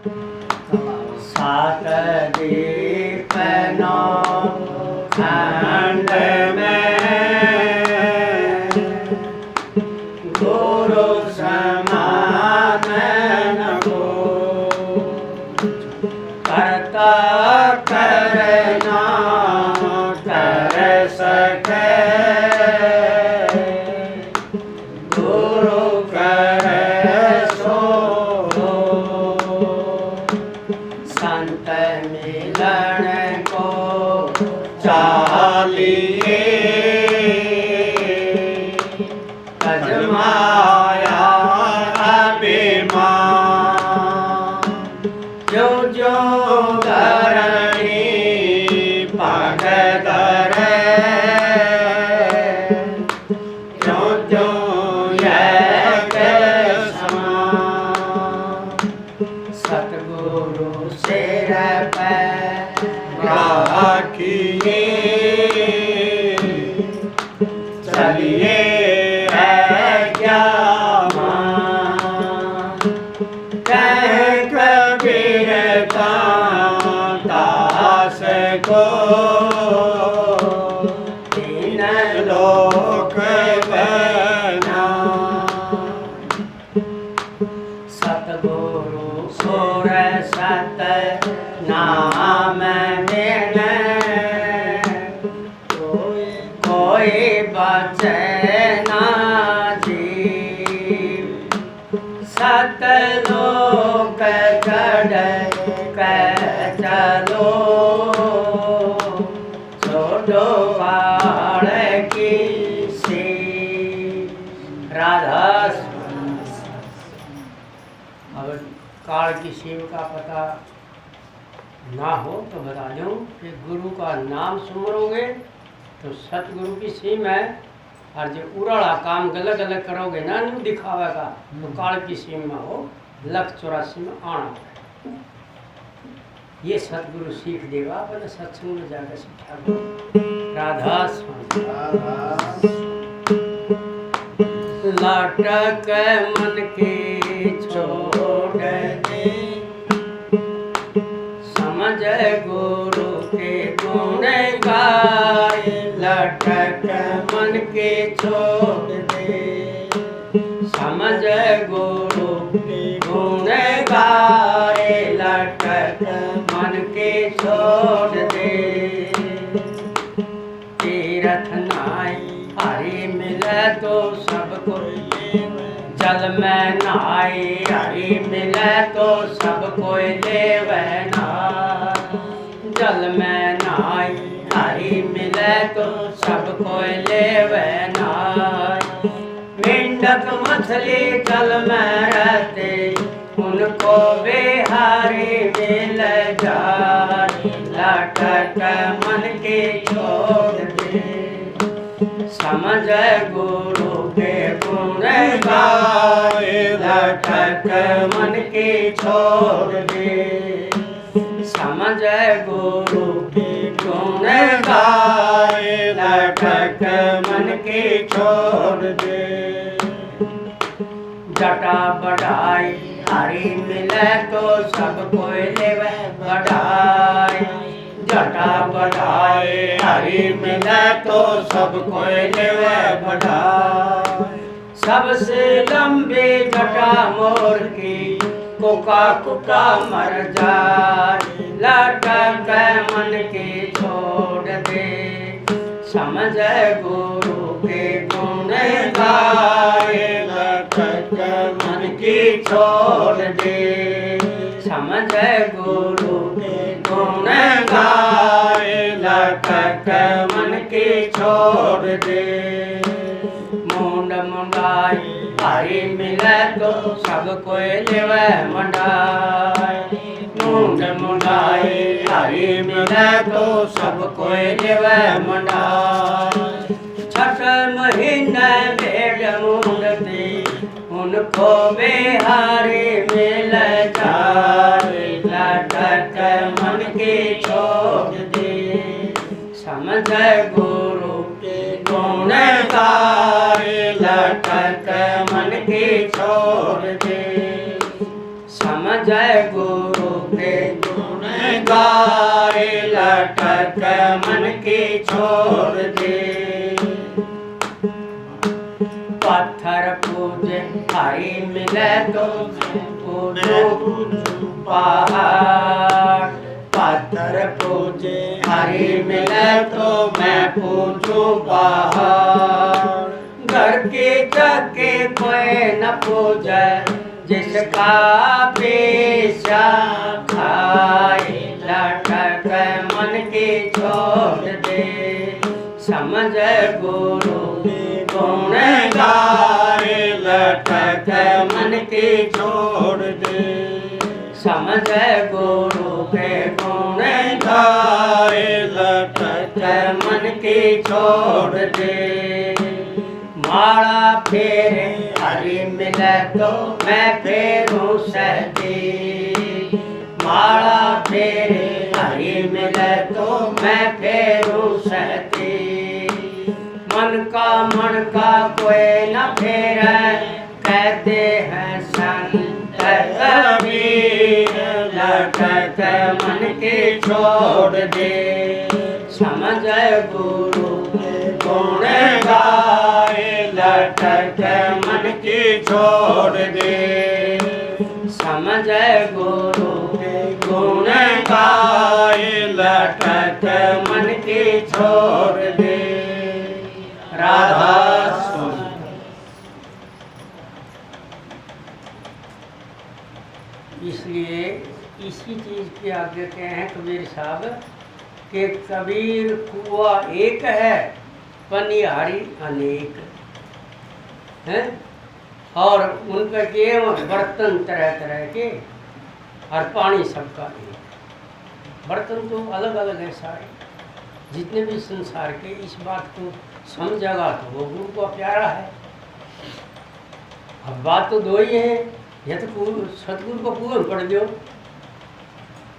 सात दीप नौ खंड में गुरु समान न को करता करना कर सके गुरु करे सो संत मिलन को चालिए अजमाया अभिमान जो जो धरणी पग धरे जो जो एक समान सतगुरु सिर पे राखिए चलिए दास को तीन लोक बना सतगुरु सुर सत नाम बिन कोई बचे ना जीव सत लोक गढ़ चलो छोड़ो बाण की सी राधा। अगर काल की शिव का पता ना हो तो बता दूं कि गुरु का नाम सुमरोगे तो सतगुरु की सीम है, और जो उड़ाड़ा काम गलत गलत करोगे ना न्यू दिखावेगा तो काल की सीम में हो 184 में आना है। ये सतगुरु सीख देगा अपने सत्संग में जाकर सीखा। राधा स्वामी लटक मन के छोड़ दे समझ गुरु के गुण गाय लटक मन के छोड़ दे समझ गुरु के गुण गाय लटक मन के छोड़ दे तीरथ नाई हरि मिले तो सब कोई जल में नहाई हरि मिले तो सब कोई लेवे ना जल में नहाई हरि मिले तो सब कोई लेवे ना मेंढक मछली जल में रहते उनको बिहारी मिल जाए लटक मन के छोड़ दे समझ गुरु के गुण गाए लटक मन के छोड़ दे समझ गुरु के गुण गाए लटक मन के छोड़ दे जटा बढ़ाई हरि मिले तो सब कोई लेवे बढ़ाई जटा बढ़ाई हरि मिले तो सब कोई लेवे बढ़ाई सबसे लंबी जटा मोर की कोका कुका मर जाए लटक मन के छोड़ दे समझ गुरु के गुण गाए लटक मन की छोड़ दे समझ गुरु के गुण गाए लटक मन की छोड़ दे मुंड मुंडाई हरि मिले तो सब कोई लेवे मुंडाई मुंड मुंडाई हरि मिले तो सब कोई लेवे मुंडाई छठ महीने भेड़ मुंडती उनको बिहारी मिल जाए लटक मन के छोड़ दे समझ गुरु के गुण गाए लटक मन के छोड़ दे समझ गुरु गुण गाए लटक मन की छोड़ दे। पत्थर पूजे हरि मिले तो पूजो पहाड़। पत्थर पूजे हरि मिले तो मैं पूजू पहाड़। घर के जगे कोई न पूजे जिसका पेशा खाए लटक मन की छोड़ दे। समझ गुरु गुण गाए लटक मन की छोड़ दे। समझ गुरु के गुण गाए लटक मन की छोड़ दे। माला फेरे हरि मिले तो मैं फेरूं सहजी। माला फेरे हरि मिले तो मैं फेरूं सहजी। मन का कोई न फेरे कहते हैं संत कबीर लटक मन के छोड़ दे। समझ गुरु गुण गाए लटक मन की छोड़ दे। समझ गुरु गुण गाए लटक मन की छोड़ दे। राधा स्वामी। इसलिए इसी चीज के आगे कहे हैं कबीर साहब कि कबीर कुआ एक है पनिहारी अनेक है। और उनका केवल बर्तन तरह तरह के और पानी सबका एक। बर्तन तो अलग अलग है सारे जितने भी संसार के। इस बात को समझेगा तो वो गुरु को प्यारा है। अब बात तो दो ही है। यह तो सतगुरु को पूर्ण पढ़ दो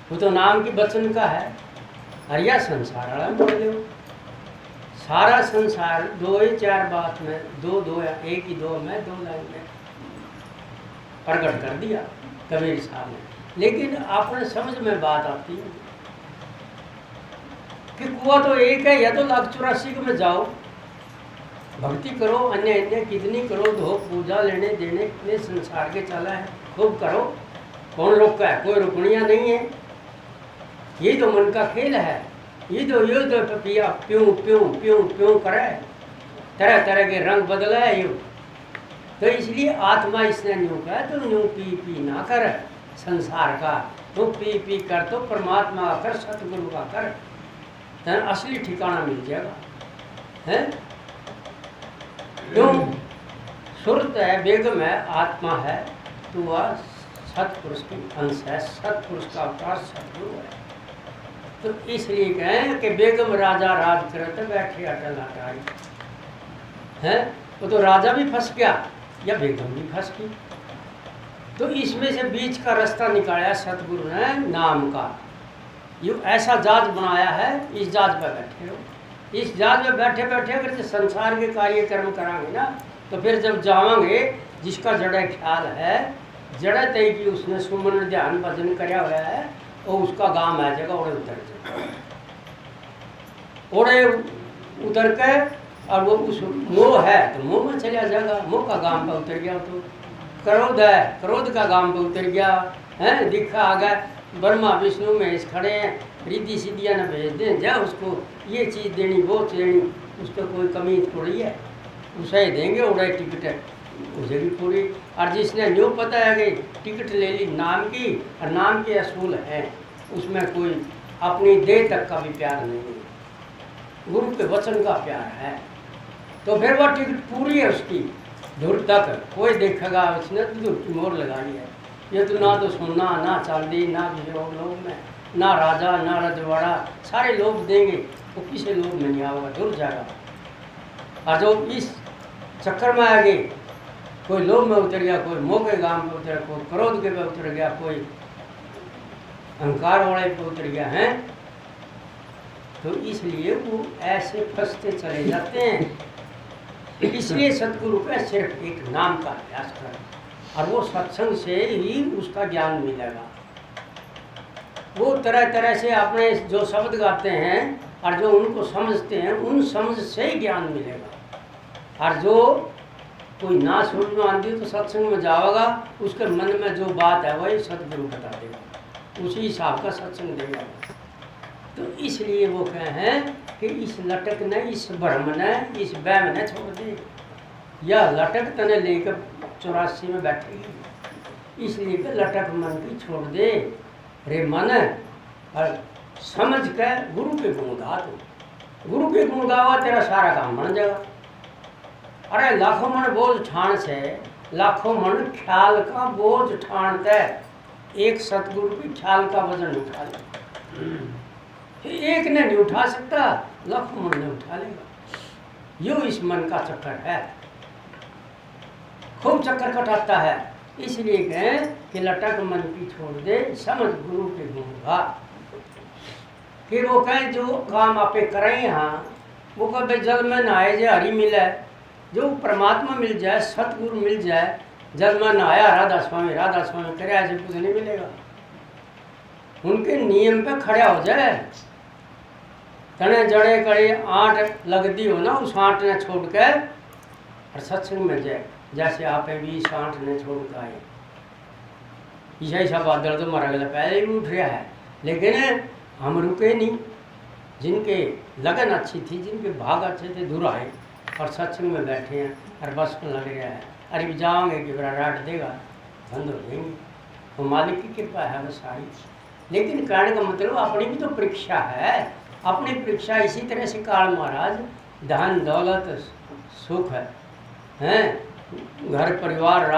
वो तो नाम की वचन का है। हरिया संसार वाला पढ़ दो। सारा संसार दो ही चार बात में दो या एक ही दो में दो लाइन में प्रकट कर दिया कबीर साहब ने। लेकिन आपने समझ में बात आती है कि कुआ तो एक है। या तो 184 में जाओ भक्ति करो अन्य अन्य कितनी करो धो पूजा लेने देने कितने संसार के चला है खूब करो। कौन रोका है? कोई रुकनियाँ नहीं है। ये तो मन का खेल है। ये तो पिया प्यूं प्यूं प्यूं प्यूं करे तरह तरह के रंग बदला है यू। तो इसलिए आत्मा इसने न्यू कहा तो न्यू पी ना कर संसार का। तो पी कर तो परमात्मा का कर सतगुरु का कर तो असली ठिकाना मिल जाएगा है। क्यों सुरत है बेगम है आत्मा है तो वह सतपुरुष की अंश है। सतपुरुष का अवतार सतगुरु है। तो इसलिए कहें कि बेगम राजा राज करते बैठे अटल हटाई है। वो तो राजा भी फंस गया या बेगम भी फंस गई। तो इसमें से बीच का रास्ता निकाला सतगुरु ने नाम का। ये ऐसा जहाज बनाया है। इस जहाज पर बैठे रहो। इस जहाज में बैठे बैठे अगर संसार के कार्यक्रम कराएंगे ना तो फिर जब जावांगे जिसका जड़ा ख्याल है जड़ा तय की उसने सुमन ध्यान भजन कराया हुआ है और उसका गांव आ जाएगा। ओढ़े उतर जाएगा। ओढ़े उतर के और वो उस मोह है तो मोह में चला जाएगा। मोह का गांव पर उतर गया तो क्रोध है क्रोध का गांव पर उतर गया है। दिखा आ गया ब्रह्मा विष्णु महेश खड़े हैं रिद्धि सिद्धियाँ न भेज दें जा उसको ये चीज़ देनी वो देनी उसको कोई कमी थोड़ी है उसे ही देंगे। उड़े टिकट है उसे भी पूरी। और जिसने न्यू पता है कि टिकट ले ली नाम की और नाम के असूल है उसमें कोई अपनी देह तक का भी प्यार नहीं है। गुरु के वचन का प्यार है तो फिर वह टिकट पूरी है उसकी धुर तक। कोई देखेगा उसने तो धुर की मोर लगाई है। ये तो ना तो सोना ना चांदी ना लोग में ना राजा ना रजवाड़ा सारे लोग देंगे वो किसी लोग में नहीं आएगा धुर जाएगा। और जो इस चक्कर में आ गए कोई लोभ में उतर गया कोई मोह के गांव में उतर कोई क्रोध के पे उतर गया कोई अहंकार वाले पे उतर गया है। तो इसलिए वो ऐसे फंसते चले जाते हैं। इसलिए सतगुरु का सिर्फ एक नाम का अभ्यास कर और वो सत्संग से ही उसका ज्ञान मिलेगा। वो तरह तरह से अपने जो शब्द गाते हैं और जो उनको समझते हैं, उन समझ से ही ज्ञान मिलेगा। और जो कोई ना समझ में आती तो सत्संग में जाओगा, उसके मन में जो बात है वही सतगुरु बता देगा, उसी हिसाब का सत्संग देगा। तो इसलिए वो कहे हैं कि इस लटक ने, इस भ्रम ने, इस वहम ने छोड़ दे। यह लटक तने लेकर 84 में बैठेगी, इसलिए कि लटक मन की छोड़ दे रे मन, और समझ कर गुरु के गुण गा। तो गुरु के गुण गावा, तेरा सारा काम बन जाएगा। अरे लाखों मन बोझ ठान से, लाखों मन ख्याल का बोझ ठानते, एक सतगुरु की ख्याल का वजन उठा ले। एक ने नहीं उठा सकता, लाखों मन ने उठा लेगा। यो इस मन का चक्कर है, खूब चक्कर कटाता है। इसलिए कहें कि लटक मन की छोड़ दे, समझ गुरु के गुण गा। फिर वो कहें जो काम आपे करें यहाँ, वो कभी जल में नहाए जे हरि मिले, जो परमात्मा मिल जाए, सतगुरु मिल जाए। जल में नहाया राधा स्वामी करे, ऐसे कुछ नहीं मिलेगा। उनके नियम पे खड़ा हो जाए, तने जड़े कड़े आंट लगती हो ना, उस आंट ने छोड़ के और सत्संग में जाए। जैसे आप भी इस आंट ने छोड़ के आए, ईसा बादल तो मरा गया पहले भी उठ रहा है, लेकिन हम रुके नहीं। जिनके लगन अच्छी थी, जिनके भाग अच्छे थे, दूर आए और सत्संग में बैठे हैं और बस में लग रहा है। अरे भी जाओगे कि बड़ा डांट देगा, बंद हो जाएंगे। वो मालिक की कृपा है वो सारी। लेकिन कहने का मतलब अपनी भी तो परीक्षा है, अपनी परीक्षा इसी तरह से काल महाराज धन दौलत सुख हैं, घर परिवार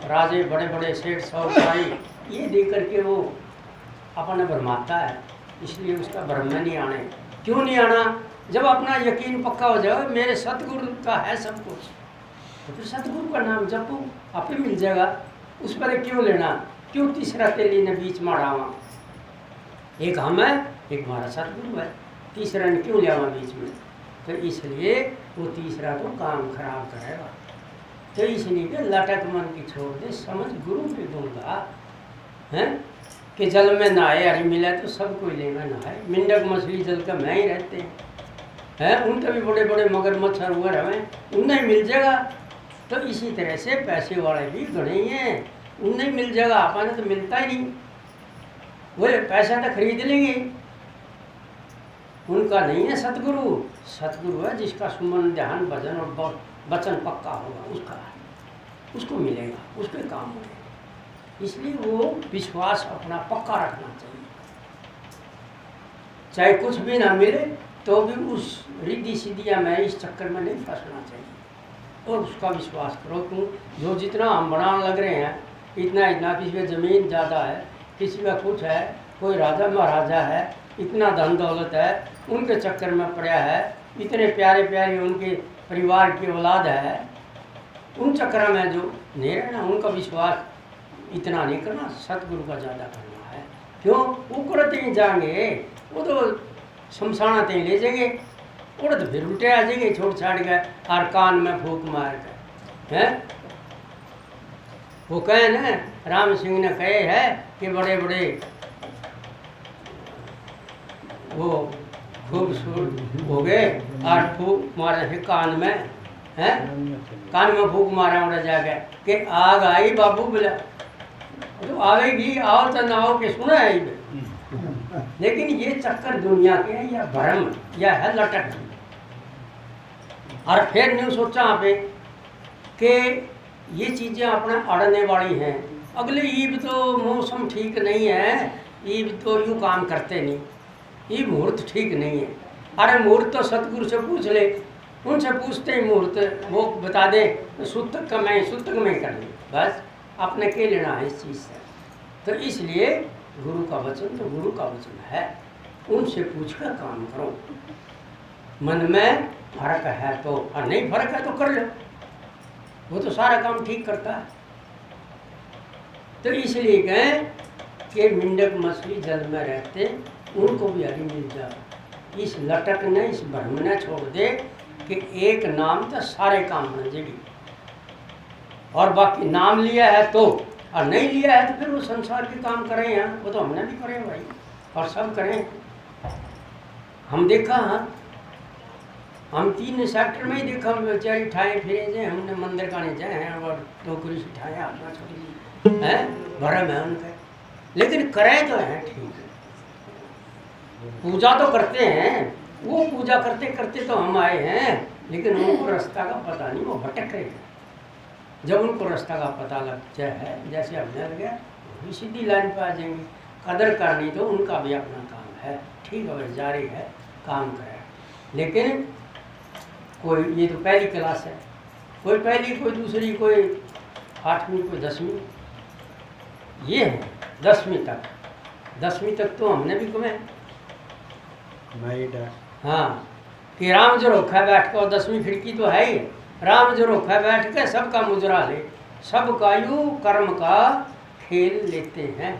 राजे बड़े बड़े सेठ साहूकारी, ये देख करके वो अपने भरमाता है। इसलिए उसका भ्रम में नहीं आने। क्यों नहीं आना? जब अपना यकीन पक्का हो जाए मेरे सतगुरु का है सब कुछ, तो फिर सतगुरु का नाम जपो, आपे मिल जाएगा। उस पर क्यों लेना? क्यों तीसरा तेली ने बीच में डावा? एक हम है, एक हमारा सतगुरु है, तीसरा ने क्यों लिया बीच में? तो इसलिए वो तीसरा तो काम खराब करेगा। तो इसलिए कि लटक मन की छोड़ दे, समझ गुरु के दूंगा हैं कि जल में नहाए हरि मिला तो सब कोई लेना नहाए। मिंडक मछली जल का मैं ही रहते हैं, उनके भी बड़े बड़े मगर मच्छर हुए हमें, उन्हें मिल जाएगा। तो इसी तरह से पैसे वाले भी गणे ही हैं, उन्हें मिल जाएगा, अपने तो मिलता ही नहीं। वो पैसा तो खरीद लेंगे, उनका नहीं है सतगुरु। सतगुरु है जिसका सुमन ध्यान भजन और वचन पक्का होगा, उसको मिलेगा, उसके काम होगा। इसलिए वो विश्वास अपना पक्का रखना चाहिए, चाहे कुछ भी ना मिले तो भी उस रिद्धि सिद्धिया में, इस चक्कर में नहीं फंसना चाहिए और उसका विश्वास करो। क्यों जो जितना हम बनाने लग रहे हैं, इतना इतना, किसी का ज़मीन ज़्यादा है, किसी का कुछ है, कोई राजा महाराजा है, इतना धन दौलत है, उनके चक्कर में पड़ा है, इतने प्यारे प्यारे उनके परिवार की औलाद है, उन चक्कर में जो नहीं रहना, उनका विश्वास इतना नहीं करना, सतगुरु का ज़्यादा करना है। क्यों? वो करते ही जाएंगे, वो तो शमशाना ते ले जाएंगे, और तो फिर उल्टे आ जाएंगे छोड़ छाड़ गए और कान में फूक मार के हैं। वो कहे ना, राम सिंह ने कहे है कि बड़े बड़े वो खूबसूरत हो गए और फूक मारे थे कान में, हैं कान में फूक मारा उड़ा जाके कि आग आई बाबू बोला, तो आवेगी, आओ तो ना आओ के सुना है। लेकिन ये चक्कर दुनिया के हैं, या भ्रम, या है लटक। और फिर नहीं सोचा यहाँ पे कि ये चीज़ें अपने अड़ने वाली हैं। अगले ईब तो मौसम ठीक नहीं है, ईब तो यूँ काम करते नहीं, ये मुहूर्त ठीक नहीं है। अरे मुहूर्त तो सतगुरु से पूछ ले, उनसे पूछते ही मुहूर्त वो बता दे, सूतक में कर ले, बस अपने के लेना है इस चीज़ से। तो इसलिए गुरु का वचन तो गुरु का वचन है, उनसे पूछकर काम करो। मन में फर्क है तो, और नहीं फर्क है तो कर लो, वो तो सारा काम ठीक करता है। तो इसलिए कहें कि मिंडक मछली जल में रहते, उनको भी हरि मिल जाए। इस लटक ने, इस भ्रम ने छोड़ दे कि एक नाम तो सारे काम बन जाएगी, और बाकी नाम लिया है तो, और नहीं लिया है तो फिर वो संसार के काम करें हैं, वो तो हमने भी करे भाई। और सब करें। हम देखा, हम 3 सेक्टर में ही देखा, हम बेचारी ठाए फिरे जाए, हमने मंदिर का नहीं जाए हैं और टोकरी से ठाए अपना छोटी है भरम है उनका, लेकिन करें तो हैं ठीक है, पूजा तो करते हैं। वो पूजा करते करते तो हम आए हैं, लेकिन उनको रास्ता का पता नहीं, वो भटक रहे हैं। जब उनको रास्ता का पता लग जाए, जैसे हमने लग गया, वो सीधी लाइन पर आ जाएंगे। कदर करनी तो उनका भी अपना काम है, ठीक है, जारी है, काम करे। लेकिन कोई ये तो पहली क्लास है, कोई पहली, कोई दूसरी, कोई 8वीं, कोई 10वीं, ये है 10वीं तक। 10वीं तक तो हमने भी कमे। हाँ, कि राम जो रोखा बैठ कर, 10वीं खिड़की तो है ही, राम जो रोखा बैठ के सबका मुजरा ले, सब कायु कर्म का खेल लेते हैं।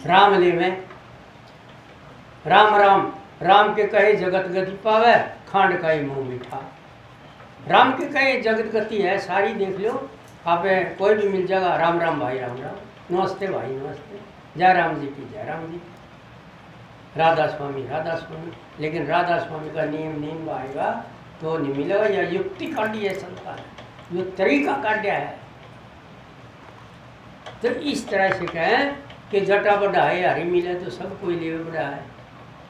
राम ले में राम राम, राम के कहे जगत गति पावे, खांड का ही मुँह मीठा। राम के कहे जगत गति है सारी, देख लो आप, कोई भी मिल जाएगा, राम राम भाई, राम राम, नमस्ते भाई नमस्ते, जय राम जी की जय राम जी, राधा स्वामी राधा स्वामी। लेकिन राधा स्वामी का नियम आएगा तो नहीं मिलेगा, या युक्ति काटी है संसार, जो तरीका काटा है। तो इस तरह से कहें कि जटा बड़ा है, हरी मिले तो सब कोई ले बड़ा है।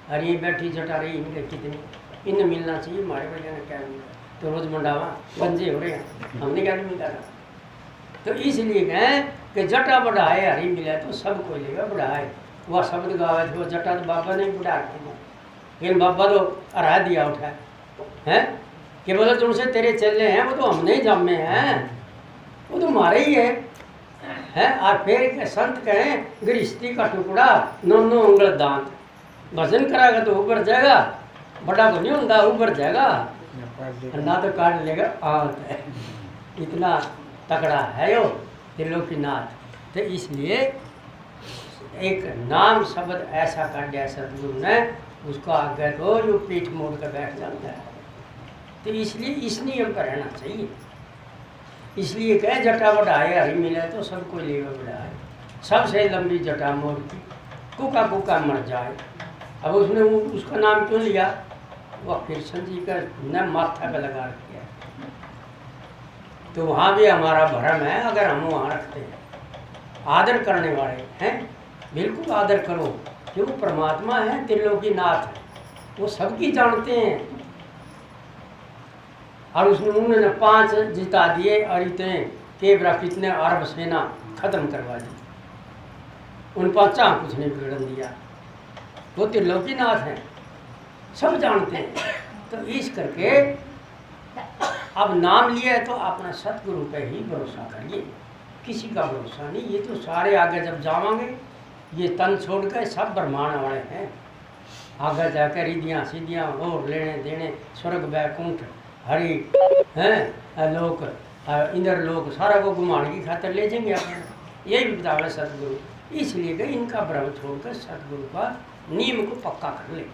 हरी बैठी जटा रही, इनके कितनी, इन्हें मिलना चाहिए, हमारे बड़े ने क्या मिला, तो रोज मंडावा गंजे हो रहे हैं, हमने क्या नहीं मिला। तो इसलिए कहें कि जटा बड़ा है, हरी मिले तो सब कोई लेगा बड़ा है। वह शब्द गावे थे, वो जटा तो बाबा ने बुढ़ा रखे, लेकिन बाबा तो हरा दिया उठा है कि बोले तुमसे तेरे चले हैं, वो तो हमने ही जमे हैं, वो तो हमारे ही है। और फिर संत कहें गृहस्थी का टुकड़ा 9 उंगल दांत, भजन कराएगा तो ऊपर जाएगा, बड़ा तो नहीं होता, ऊपर जाएगा, ना तो काट लेगा आंत है। इतना तकड़ा है वो त्रिलोकीनाथ। तो इसलिए एक नाम शब्द ऐसा काट दिया सदगुरु ने, उसको आगे तो जो पीठ मोड़ कर बैठ जाता है। तो इसलिए इस नियम पर रहना चाहिए। इसलिए कहे जटा बढ़ाए, हरी मिले तो सब कोई लेवे बढ़ाए, सबसे लंबी जटा मोड़ की, कुका कुका मर जाए। अब उसने उसका नाम क्यों लिया? वह कृष्ण जी का न माथा पे लगा रखा है। तो वहाँ भी हमारा भरम है, अगर हम वहाँ रखते हैं। आदर करने वाले हैं, बिल्कुल आदर करो, क्यों परमात्मा है, त्रिलोकीनाथ है, वो सबकी जानते हैं। और उसने उन्होंने 5 जिता दिए और इतने केवरा कितने अरब सेना खत्म करवा दी, उन 5 कुछ नहीं बिगड़न दिया। वो त्रिलोकीनाथ हैं, सब जानते हैं। तो इस करके अब नाम लिया है तो अपना सतगुरु पे ही भरोसा करिए, किसी का भरोसा नहीं। ये तो सारे आगे जब जावांगे, ये तन छोड़ कर सब ब्रह्मांड वाले हैं, आगे जाकर रिधियाँ सीधियाँ और लेने देने, स्वर्ग वैकुंठ हरि हैं लोक इंद्र लोक, सारा को घुमाने की खातर ले जाएंगे अपने। यही बतावे सतगुरु। इसलिए कि इनका भ्रम छोड़कर सतगुरु का नियम को पक्का कर ले,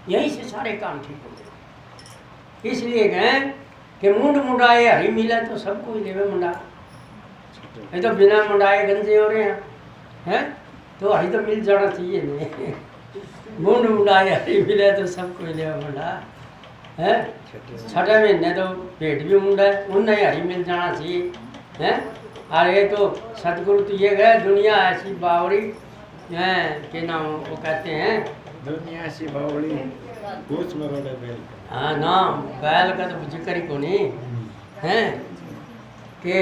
यहीं से सारे काम ठीक हो गए। इसलिए कहें कि मुंड मुंडाए हरी मिला तो सब कोई लेवे मुंडा। ये तो बिना मुंडाए गंजे हो रहे हैं, तो हरी तो मिल जाना चाहिए नहीं। मुंड मुंडाए हरी मिले तो सब कोई लेवे मुंडा है। 6 महीने तो पेट भी मुंडा है, उन्हें हरी मिल जाना चाहिए है। और ये तो सतगुरु तो ये गए, दुनिया ऐसी बावड़ी है कि नाम वो कहते हैं, दुनिया ऐसी बावड़ी पूछ मरोड़े बैल। हाँ ना, बैल का तो जिक्र ही को नहीं है कि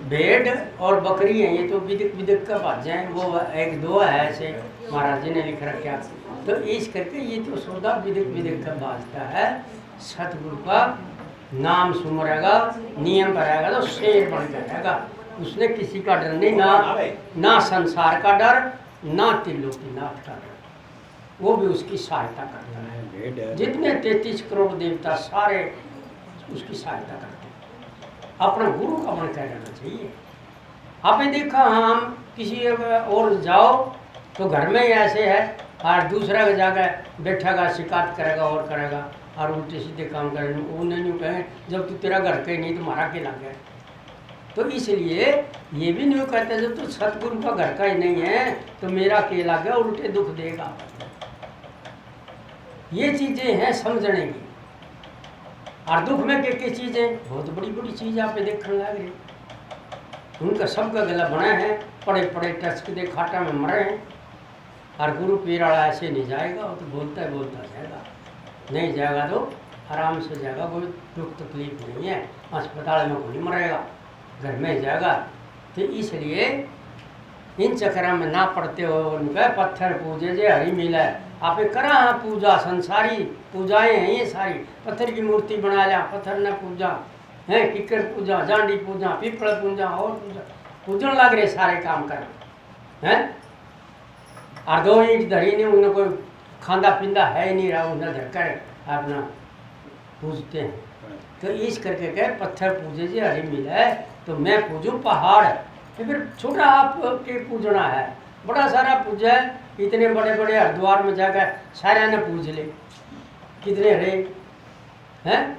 भेड़ और बकरी है, ये तो बिदक बिदक का बात है। वो 1-2 है ऐसे महाराज जी ने लिख रखा। तो इस करके ये तो सौदा बिदक बिदक का बाजता है। सतगुरु का नाम सुमरेगा, नियम करेगा तो शेर बन जाएगा। उसने किसी का डर नहीं, ना संसार का डर, ना त्रिलोकीनाथ का डर। वो भी उसकी सहायता करता है। जितने 33 करोड़ देवता सारे उसकी सहायता करते हैं। अपना गुरु का बन कर रहना चाहिए। आपने देखा, हम किसी और जाओ तो घर में ही ऐसे है, और दूसरा के जाकर बैठेगा, शिकायत करेगा और करेगा और उल्टे सीधे काम करेंगे। वो नहीं कहें जब तू तेरा घर के नहीं तुम्हारा के लग गया, तो इसलिए ये भी नहीं कहते जब तो सतगुरु का घर का ही नहीं है तो मेरा केला गया उल्टे दुख देगा। ये चीजें हैं समझने की। और दुख में क्या चीजें बहुत बड़ी बड़ी चीज आप देखने लग रही। उनका सबका गला बना है, पड़े पड़े टच दे खाटा में मरे हैं। और गुरु पीर वाला ऐसे नहीं जाएगा, वो तो बोलता जाएगा, नहीं जाएगा तो आराम से जाएगा, कोई दुख तकलीफ नहीं है, अस्पताल में कोई मरेगा, घर में जाएगा। तो इसलिए इन चक्र में ना पड़ते हो। उनका पत्थर पूजे जे हरी मिला आप करा पूजा, संसारी पूजाएं हैं ये सारी। पत्थर की मूर्ति बना लिया, पत्थर ने पूजा है, किकर पूजा, जांडी पूजा, पीपल पूजा और पूजा, पूजन लग रहे सारे काम कर हैं। और 2 ईंट धरी ने उन्हें कोई खांदा पींदा है नहीं रहा, उन्हें धरकर अपना पूजते हैं। तो इस करके कहे पत्थर पूजे जी हरी मिला है तो मैं पूजूं पहाड़। तो फिर छोटा आप के पूजना है, बड़ा सारा पूजा है। इतने बड़े बड़े हरिद्वार में जाकर सारे ने पूज ले, कितने रहे हैं,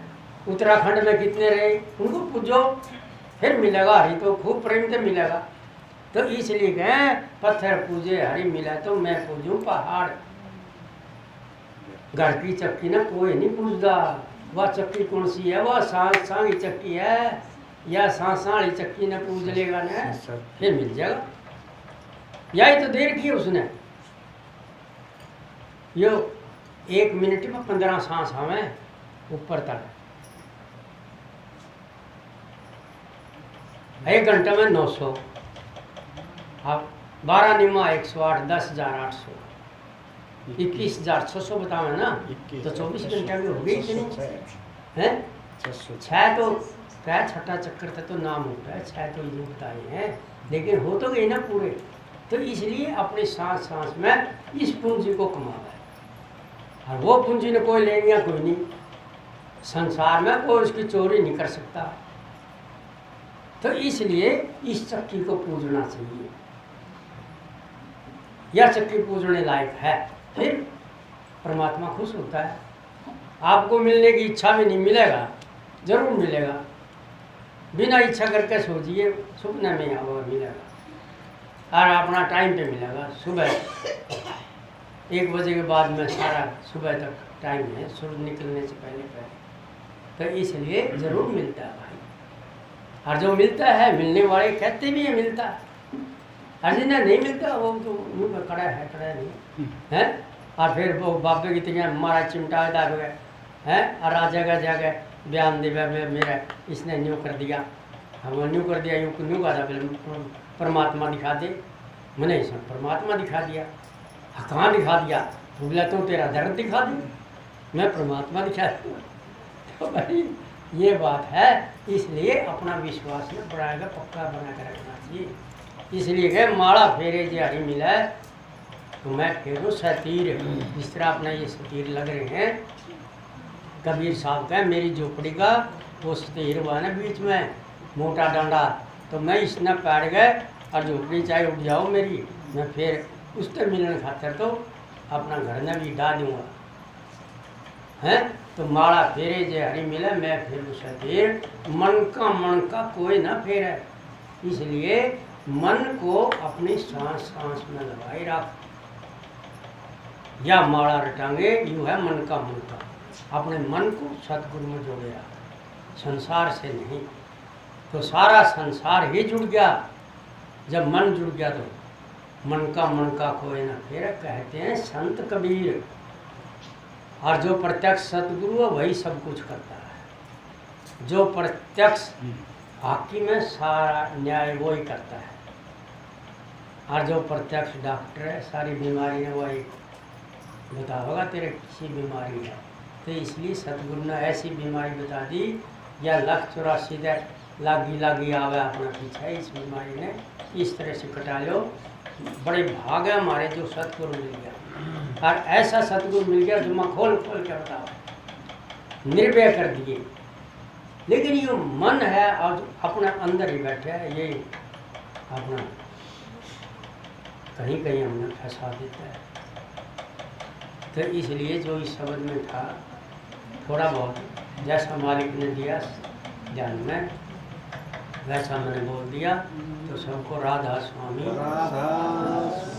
उत्तराखंड में कितने रहे, उनको पूजो फिर मिलेगा हरी, तो खूब प्रेम से मिलेगा। तो इसलिए कहे पत्थर पूजे हरी मिला तो मैं पूजूं पहाड़। घर की चक्की ना कोई नहीं पूजदा, वह चक्की कौन सी है, वह सांगी चक्की है या सांसाली चक्की ने पूज लेगा ना फिर मिल जाएगा। यही तो देर की उसने, यो 1 मिनट में 15 सांस हमें ऊपर तक, 1 घंटे में 900, आप 12 निमा 108, 10,800, 21,600 बताओ ना, तो 24 घंटे में हो गई इतनी है। 6 तो क्या छठा चक्कर था तो नाम होता है, 6 तो ये बताए हैं, लेकिन हो तो गई ना पूरे। तो इसलिए अपने सांस सांस में इस पूंजी को कमाना है। और वो पूंजी ने कोई ले लिया कोई नहीं, संसार में कोई उसकी चोरी नहीं कर सकता। तो इसलिए इस चक्की को पूजना चाहिए, यह चक्की पूजने लायक है, फिर परमात्मा खुश होता है। आपको मिलने की इच्छा भी नहीं मिलेगा, जरूर मिलेगा। बिना इच्छा करके सोचिए, सुपने में आवा मिलेगा और अपना टाइम पे मिलेगा। सुबह 1 बजे के बाद में सारा सुबह तक टाइम है, सूरज निकलने से पहले पहले। तो इसलिए ज़रूर मिलता है भाई। और जो मिलता है, मिलने वाले कहते भी है मिलता है, और जिन्हें नहीं मिलता वो तो मुँह में कड़ा नहीं है। और फिर वो बाबे की तरह हमारा चिमटा दाग गए हैं, और आ जगह जगह बयान दे मेरा इसने न्यू कर दिया, हम न्यू कर दिया, यूँ न्यू कहा परमात्मा दिखा दे। मैंने इसमें परमात्मा दिखा दिया, कहाँ दिखा दिया, बोला तो तेरा दर्द दिखा दे, मैं परमात्मा दिखा दूँ। तो भाई ये बात है। इसलिए अपना विश्वास में बढ़ाएगा, पक्का बना कर रखना चाहिए। इसलिए गए माला फेरे जे हरी मिला है तो मैं फेरूँ सतीर। जिस तरह अपना ये सतीर लग रहे हैं, कबीर साहब का मेरी झोपड़ी का वो सतीर हुआ ना बीच में मोटा डंडा, तो मैं इसने पैर गए और झोपड़ी चाहे उठ जाओ मेरी, मैं फिर उससे मिलने खातर तो अपना घर में भी डा दूँगा हैं। तो माला फेरे जे हरी मिले मैं फिर सतीर, मन का कोई ना फेरे। इसलिए मन को अपनी सांस सांस में लगाए रख, या माला रटांगे यूँ है मन का अपने मन को सतगुरु में जोड़े रख, संसार से नहीं। तो सारा संसार ही जुड़ गया। जब मन जुड़ गया तो मन का कोई ना फेरे, कहते हैं संत कबीर। और जो प्रत्यक्ष सतगुरु है वही सब कुछ करता है। जो प्रत्यक्ष हाकिम है सारा न्याय वो ही करता है। और जो प्रत्यक्ष डॉक्टर है सारी बीमारी है वही बता होगा तेरे किसी बीमारी है। तो इसलिए सतगुरु ने ऐसी बीमारी बता दी, या 1,84 लागी आवे अपना पीछे, इस बीमारी ने इस तरह से कटा लो। बड़े भाग है हमारे जो सतगुरु मिल गया, और ऐसा सतगुरु मिल गया जो मैं खोल के बताओ निर्भय कर दिए। लेकिन ये मन है और अपने अंदर ही बैठे है, ये अपना कहीं कहीं हमने फंसा देता है। तो इसलिए जो इस शब्द में था थोड़ा बहुत जैसा मालिक ने दिया ध्यान में, वैसा मैंने बोल दिया तो सबको राधा स्वामी राधा